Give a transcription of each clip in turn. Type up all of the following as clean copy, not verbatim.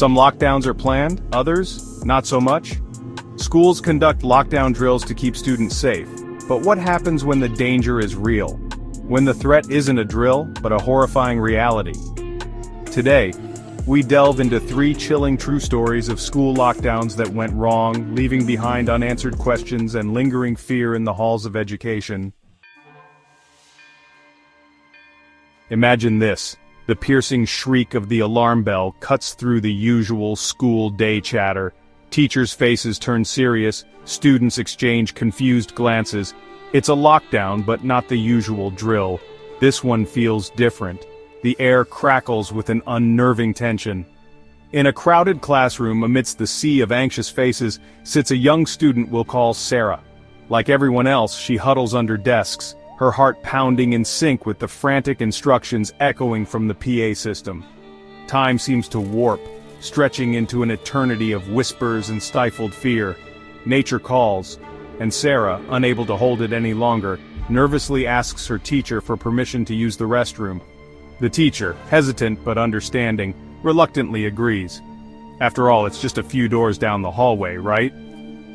Some lockdowns are planned, others, not so much. Schools conduct lockdown drills to keep students safe. But what happens when the danger is real? When the threat isn't a drill, but a horrifying reality? Today, we delve into 3 chilling true stories of school lockdowns that went wrong, leaving behind unanswered questions and lingering fear in the halls of education. Imagine this. The piercing shriek of the alarm bell cuts through the usual school day chatter. Teachers' faces turn serious, students exchange confused glances. It's a lockdown, but not the usual drill. This one feels different. The air crackles with an unnerving tension. In a crowded classroom amidst the sea of anxious faces sits a young student we'll call Sarah. Like everyone else, she huddles under desks, her heart pounding in sync with the frantic instructions echoing from the PA system. Time seems to warp, stretching into an eternity of whispers and stifled fear. Nature calls, and Sarah, unable to hold it any longer, nervously asks her teacher for permission to use the restroom. The teacher, hesitant but understanding, reluctantly agrees. After all, it's just a few doors down the hallway, right?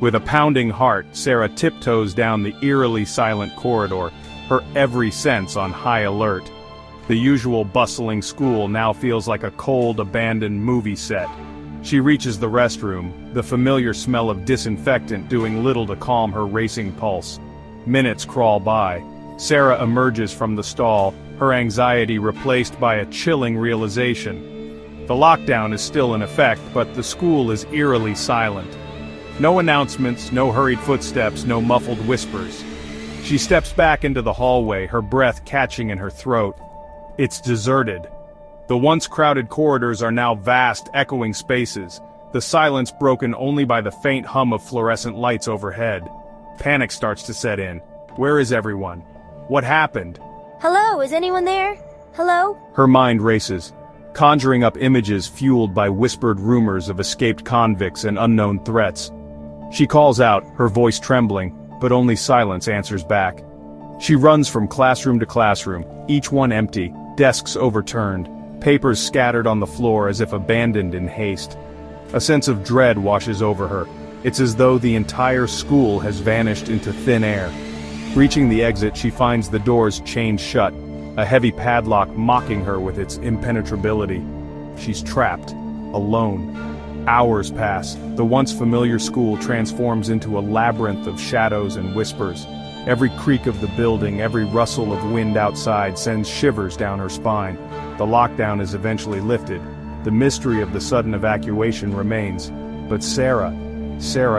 With a pounding heart, Sarah tiptoes down the eerily silent corridor, her every sense on high alert. The usual bustling school now feels like a cold, abandoned movie set. She reaches the restroom, the familiar smell of disinfectant doing little to calm her racing pulse. Minutes crawl by. Sarah emerges from the stall, her anxiety replaced by a chilling realization. The lockdown is still in effect, but the school is eerily silent. No announcements, no hurried footsteps, no muffled whispers. She steps back into the hallway, her breath catching in her throat. It's deserted. The once crowded corridors are now vast, echoing spaces, the silence broken only by the faint hum of fluorescent lights overhead. Panic starts to set in. Where is everyone? What happened? Hello, is anyone there? Hello? Her mind races, conjuring up images fueled by whispered rumors of escaped convicts and unknown threats. She calls out, her voice trembling, but only silence answers back. She runs from classroom to classroom, each one empty, desks overturned, papers scattered on the floor as if abandoned in haste. A sense of dread washes over her. It's as though the entire school has vanished into thin air. Reaching the exit, she finds the doors chained shut, a heavy padlock mocking her with its impenetrability. She's trapped, alone. Hours pass. The once familiar school transforms into a labyrinth of shadows and whispers. Every creak of the building, every rustle of wind outside sends shivers down her spine. The lockdown is eventually lifted. The mystery of the sudden evacuation remains. But Sarah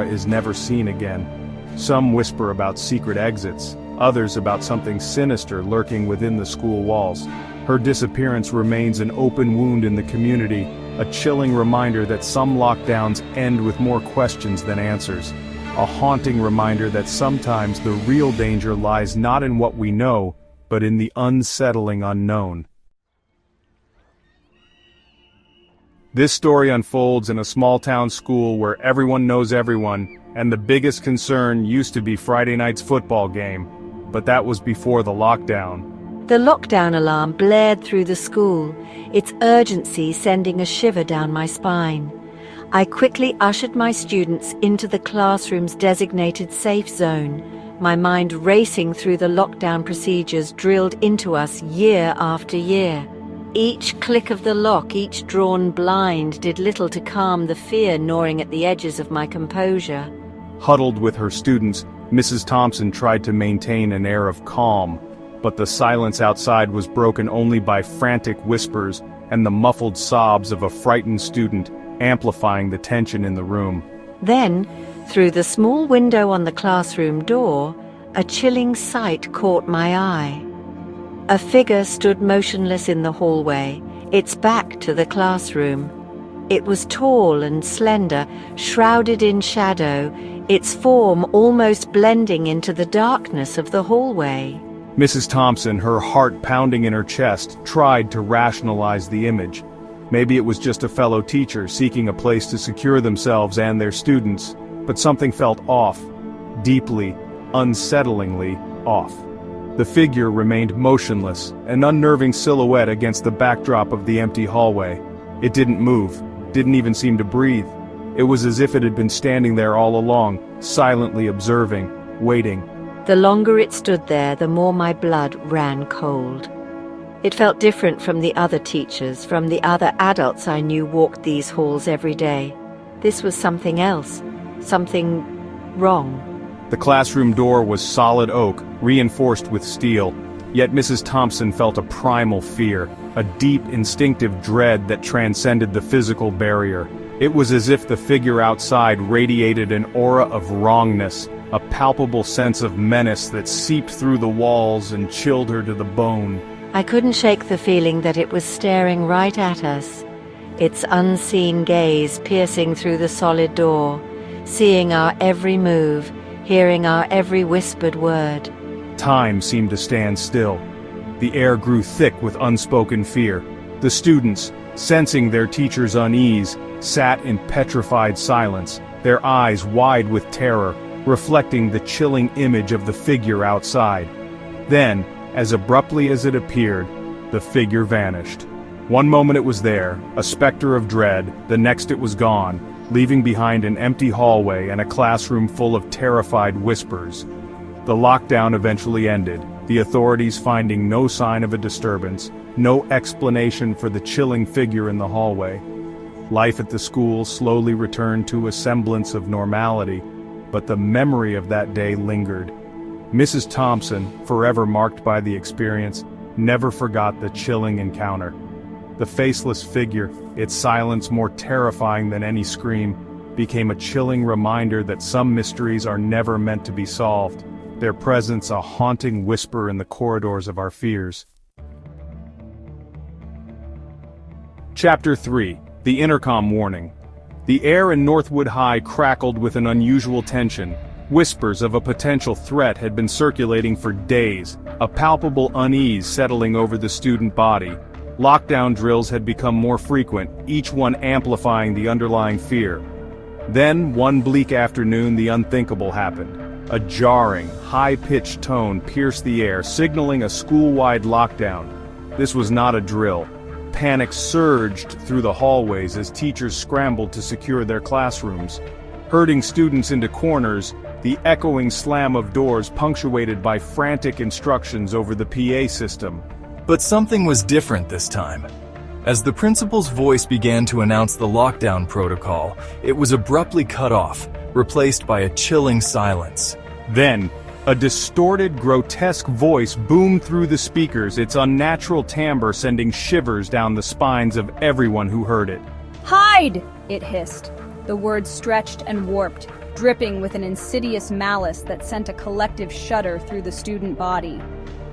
is never seen again. Some whisper about secret exits, others about something sinister lurking within the school walls. Her disappearance remains an open wound in the community, a chilling reminder that some lockdowns end with more questions than answers. A haunting reminder that sometimes the real danger lies not in what we know, but in the unsettling unknown. This story unfolds in a small-town school where everyone knows everyone, and the biggest concern used to be Friday night's football game. But that was before the lockdown. The lockdown alarm blared through the school, its urgency sending a shiver down my spine. I quickly ushered my students into the classroom's designated safe zone, my mind racing through the lockdown procedures drilled into us year after year. Each click of the lock, each drawn blind, did little to calm the fear gnawing at the edges of my composure. Huddled with her students, Mrs. Thompson tried to maintain an air of calm, but the silence outside was broken only by frantic whispers and the muffled sobs of a frightened student, amplifying the tension in the room. Then, through the small window on the classroom door, a chilling sight caught my eye. A figure stood motionless in the hallway, its back to the classroom. It was tall and slender, shrouded in shadow, its form almost blending into the darkness of the hallway. Mrs. Thompson, her heart pounding in her chest, tried to rationalize the image. Maybe it was just a fellow teacher seeking a place to secure themselves and their students, but something felt off, deeply, unsettlingly off. The figure remained motionless, an unnerving silhouette against the backdrop of the empty hallway. It didn't move, didn't even seem to breathe. It was as if it had been standing there all along, silently observing, waiting. The longer it stood there, the more my blood ran cold. It felt different from the other teachers, from the other adults I knew walked these halls every day. This was something else, something wrong. The classroom door was solid oak, reinforced with steel, yet Mrs. Thompson felt a primal fear, a deep instinctive dread that transcended the physical barrier. It was as if the figure outside radiated an aura of wrongness, a palpable sense of menace that seeped through the walls and chilled her to the bone. I couldn't shake the feeling that it was staring right at us, its unseen gaze piercing through the solid door, seeing our every move, hearing our every whispered word. Time seemed to stand still. The air grew thick with unspoken fear. The students, sensing their teacher's unease, sat in petrified silence, their eyes wide with terror, reflecting the chilling image of the figure outside. Then, as abruptly as it appeared, the figure vanished. One moment it was there, a specter of dread, the next it was gone, leaving behind an empty hallway and a classroom full of terrified whispers. The lockdown eventually ended, the authorities finding no sign of a disturbance, no explanation for the chilling figure in the hallway. Life at the school slowly returned to a semblance of normality, but the memory of that day lingered. Mrs. Thompson, forever marked by the experience, never forgot the chilling encounter. The faceless figure, its silence more terrifying than any scream, became a chilling reminder that some mysteries are never meant to be solved, their presence a haunting whisper in the corridors of our fears. Chapter 3. The Intercom Warning. The air in Northwood High crackled with an unusual tension. Whispers of a potential threat had been circulating for days, a palpable unease settling over the student body. Lockdown drills had become more frequent, each one amplifying the underlying fear. Then, one bleak afternoon, the unthinkable happened. A jarring, high-pitched tone pierced the air, signaling a school-wide lockdown. This was not a drill. Panic surged through the hallways as teachers scrambled to secure their classrooms. Herding students into corners, the echoing slam of doors punctuated by frantic instructions over the PA system. But something was different this time. As the principal's voice began to announce the lockdown protocol, it was abruptly cut off, replaced by a chilling silence. Then, a distorted, grotesque voice boomed through the speakers, its unnatural timbre sending shivers down the spines of everyone who heard it. "Hide!" it hissed. The words stretched and warped, dripping with an insidious malice that sent a collective shudder through the student body.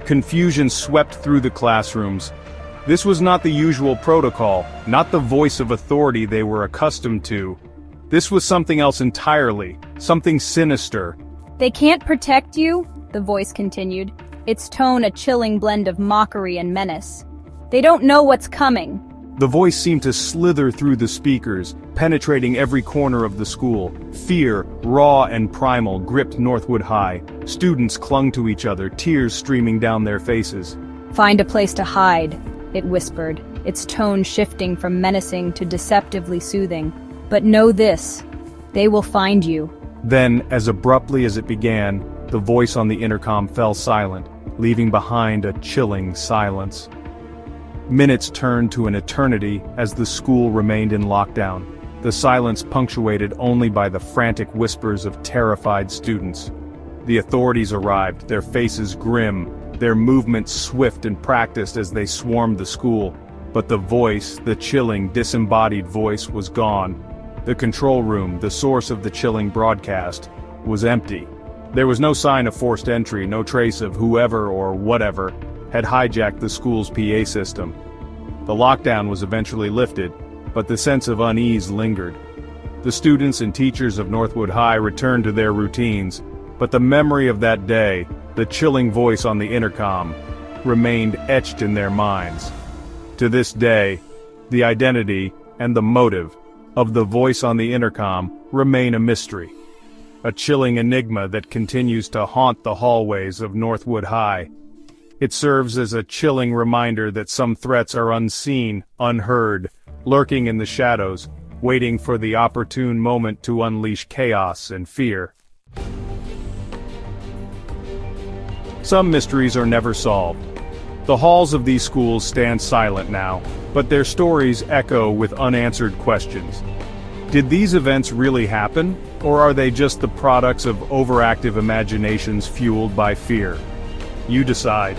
Confusion swept through the classrooms. This was not the usual protocol, not the voice of authority they were accustomed to. This was something else entirely, something sinister. "They can't protect you," the voice continued, its tone a chilling blend of mockery and menace. "They don't know what's coming." The voice seemed to slither through the speakers, penetrating every corner of the school. Fear, raw and primal, gripped Northwood High. Students clung to each other, tears streaming down their faces. "Find a place to hide," it whispered, its tone shifting from menacing to deceptively soothing. "But know this, they will find you." Then, as abruptly as it began, the voice on the intercom fell silent, leaving behind a chilling silence. Minutes turned to an eternity as the school remained in lockdown, the silence punctuated only by the frantic whispers of terrified students. The authorities arrived, their faces grim, their movements swift and practiced as they swarmed the school. But the voice, the chilling, disembodied voice, was gone. The control room, the source of the chilling broadcast, was empty. There was no sign of forced entry, no trace of whoever or whatever had hijacked the school's PA system. The lockdown was eventually lifted, but the sense of unease lingered. The students and teachers of Northwood High returned to their routines, but the memory of that day, the chilling voice on the intercom, remained etched in their minds. To this day, the identity and the motive of the voice on the intercom remain a mystery, a chilling enigma that continues to haunt the hallways of Northwood High. It serves as a chilling reminder that some threats are unseen, unheard, lurking in the shadows, waiting for the opportune moment to unleash chaos and fear. Some mysteries are never solved. The halls of these schools stand silent now, but their stories echo with unanswered questions. Did these events really happen, or are they just the products of overactive imaginations fueled by fear? You decide.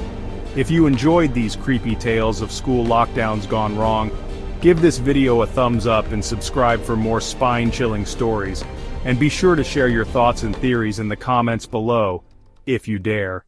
If you enjoyed these creepy tales of school lockdowns gone wrong, give this video a thumbs up and subscribe for more spine-chilling stories. And be sure to share your thoughts and theories in the comments below, if you dare.